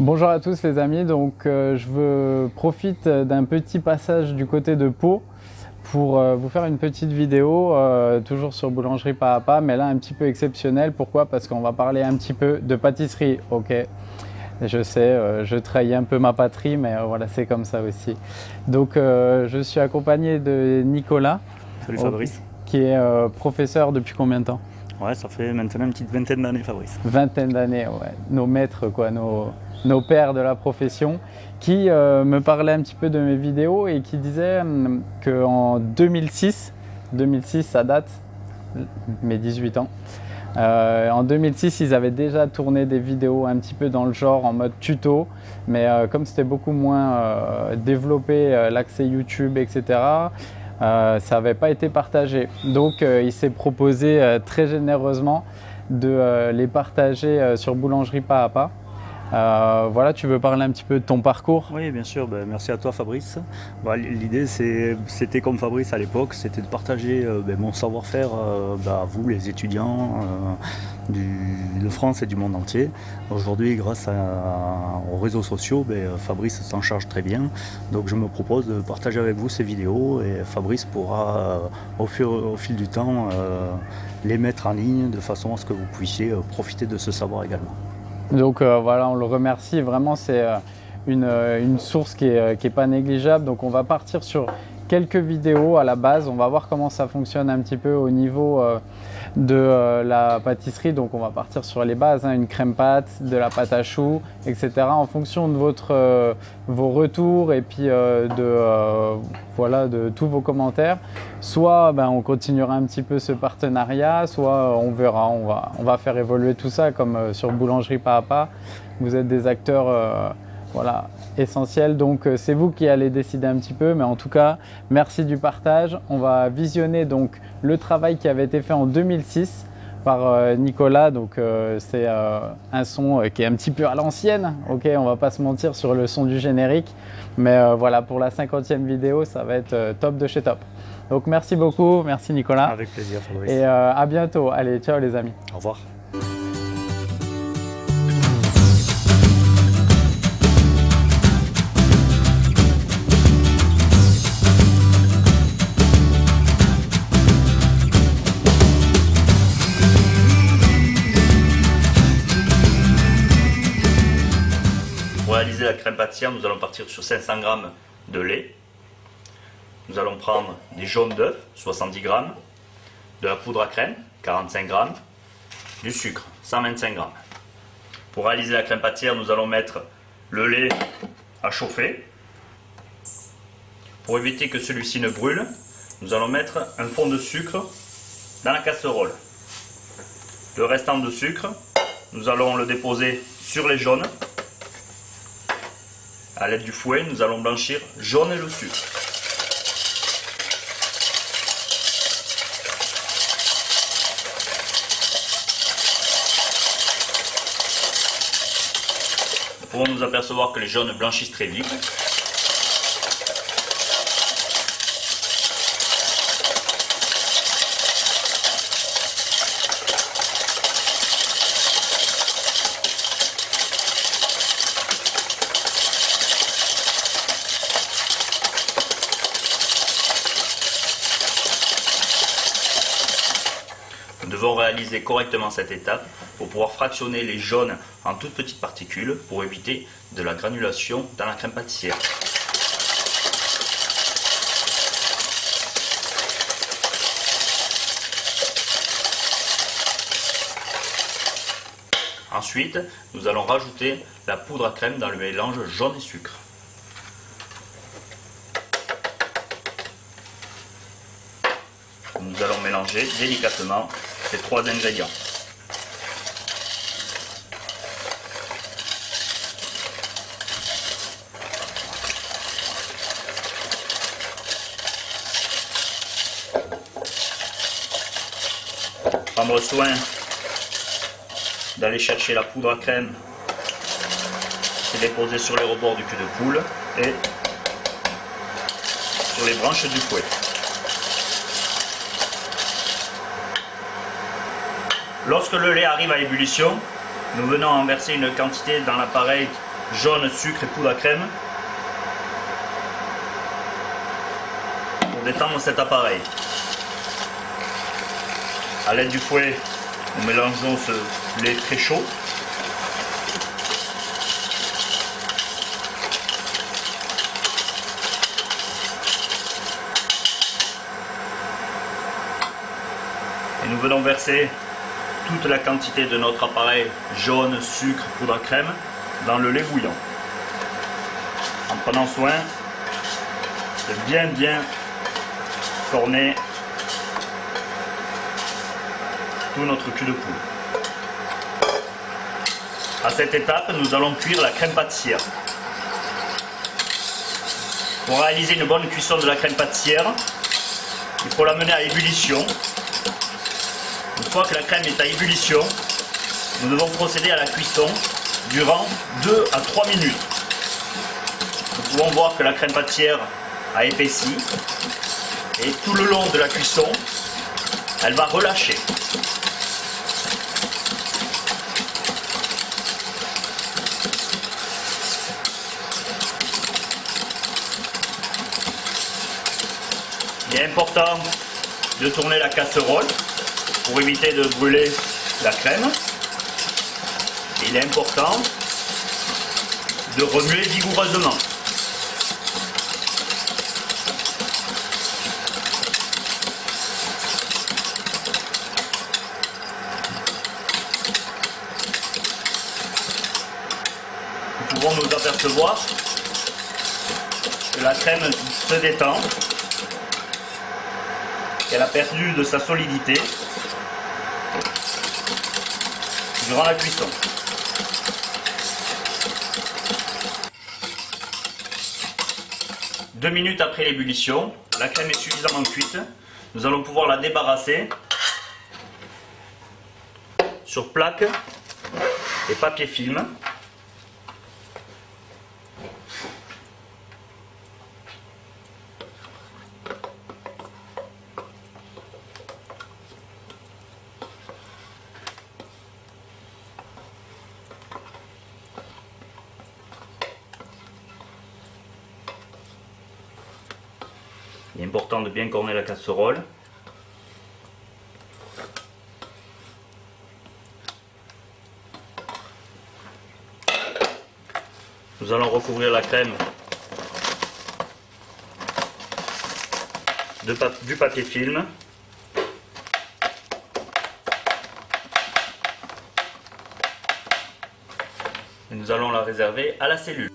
Bonjour à tous les amis, je profite d'un petit passage du côté de Pau pour vous faire une petite vidéo, toujours sur boulangerie pas à pas, mais là un petit peu exceptionnelle. Pourquoi? Parce qu'on va parler un petit peu de pâtisserie, ok? Je sais, je trahis un peu ma patrie, mais voilà, c'est comme ça aussi. Je suis accompagné de Nicolas. Salut Fabrice. Qui est professeur depuis combien de temps? Ouais, ça fait maintenant une petite vingtaine d'années, Fabrice. Vingtaine d'années, ouais. Nos maîtres, quoi, nos pères de la profession, qui me parlaient un petit peu de mes vidéos et qui disaient qu'en 2006, ça date, mes 18 ans, en 2006, ils avaient déjà tourné des vidéos un petit peu dans le genre, en mode tuto, mais comme c'était beaucoup moins développé, l'accès YouTube, etc., ça n'avait pas été partagé. Donc il s'est proposé très généreusement de les partager sur boulangerie pas à pas. Voilà, tu veux parler un petit peu de ton parcours? Oui, bien sûr, merci à toi Fabrice. L'idée c'était comme Fabrice à l'époque, c'était de partager mon savoir-faire à vous les étudiants de France et du monde entier. Aujourd'hui, grâce aux réseaux sociaux, Fabrice s'en charge très bien. Donc je me propose de partager avec vous ces vidéos et Fabrice pourra au fil du temps les mettre en ligne de façon à ce que vous puissiez profiter de ce savoir également. Donc voilà, on le remercie, vraiment c'est une source qui est pas négligeable. Donc on va partir sur quelques vidéos à la base, on va voir comment ça fonctionne un petit peu au niveau de la pâtisserie. Donc on va partir sur les bases, hein, une crème pâte, de la pâte à choux, etc. En fonction de vos retours et puis voilà, de tous vos commentaires. Soit on continuera un petit peu ce partenariat, soit on verra, on va faire évoluer tout ça comme sur boulangerie pas à pas. Vous êtes des acteurs voilà, essentiels, donc c'est vous qui allez décider un petit peu, mais en tout cas merci du partage. On va visionner donc le travail qui avait été fait en 2006 par Nicolas. Donc c'est un son qui est un petit peu à l'ancienne, ok, on va pas se mentir sur le son du générique, mais voilà, pour la 50e vidéo ça va être top de chez top. Donc merci beaucoup, merci Nicolas. Avec plaisir Fabrice. Et à bientôt, allez, ciao les amis. Au revoir. Pour réaliser la crème pâtissière, nous allons partir sur 500 g de lait. Nous allons prendre des jaunes d'œufs, 70 g, de la poudre à crème, 45 g, du sucre, 125 g. Pour réaliser la crème pâtissière, nous allons mettre le lait à chauffer. Pour éviter que celui-ci ne brûle, nous allons mettre un fond de sucre dans la casserole. Le restant de sucre, nous allons le déposer sur les jaunes. À l'aide du fouet, nous allons blanchir jaune et le sucre. Nous pouvons nous apercevoir que les jaunes blanchissent très vite. Nous devons réaliser correctement cette étape pour pouvoir fractionner les jaunes en toutes petites particules pour éviter de la granulation dans la crème pâtissière. Ensuite, nous allons rajouter la poudre à crème dans le mélange jaune et sucre. Nous allons mélanger délicatement ces trois ingrédients. Prendre soin d'aller chercher la poudre à crème et déposer sur les rebords du cul de poule et sur les branches du fouet. Lorsque le lait arrive à ébullition, nous venons en verser une quantité dans l'appareil jaune, sucre et poudre à crème pour détendre cet appareil. A l'aide du fouet, nous mélangeons ce lait très chaud. Et nous venons verser toute la quantité de notre appareil jaune, sucre, poudre à crème dans le lait bouillant. En prenant soin de bien corner tout notre cul de poule. À cette étape, nous allons cuire la crème pâtissière. Pour réaliser une bonne cuisson de la crème pâtissière, il faut la mener à ébullition. Une fois que la crème est à ébullition, nous devons procéder à la cuisson durant 2 à 3 minutes. Nous pouvons voir que la crème pâtissière a épaissi et tout le long de la cuisson, elle va relâcher. Il est important de tourner la casserole pour éviter de brûler la crème. Il est important de remuer vigoureusement. Nous pouvons nous apercevoir que la crème se détend, qu'elle a perdu de sa solidité durant la cuisson. Deux minutes après l'ébullition, la crème est suffisamment cuite. Nous allons pouvoir la débarrasser sur plaque et papier film. Il est important de bien corner la casserole. Nous allons recouvrir la crème du papier film. Et nous allons la réserver à la cellule.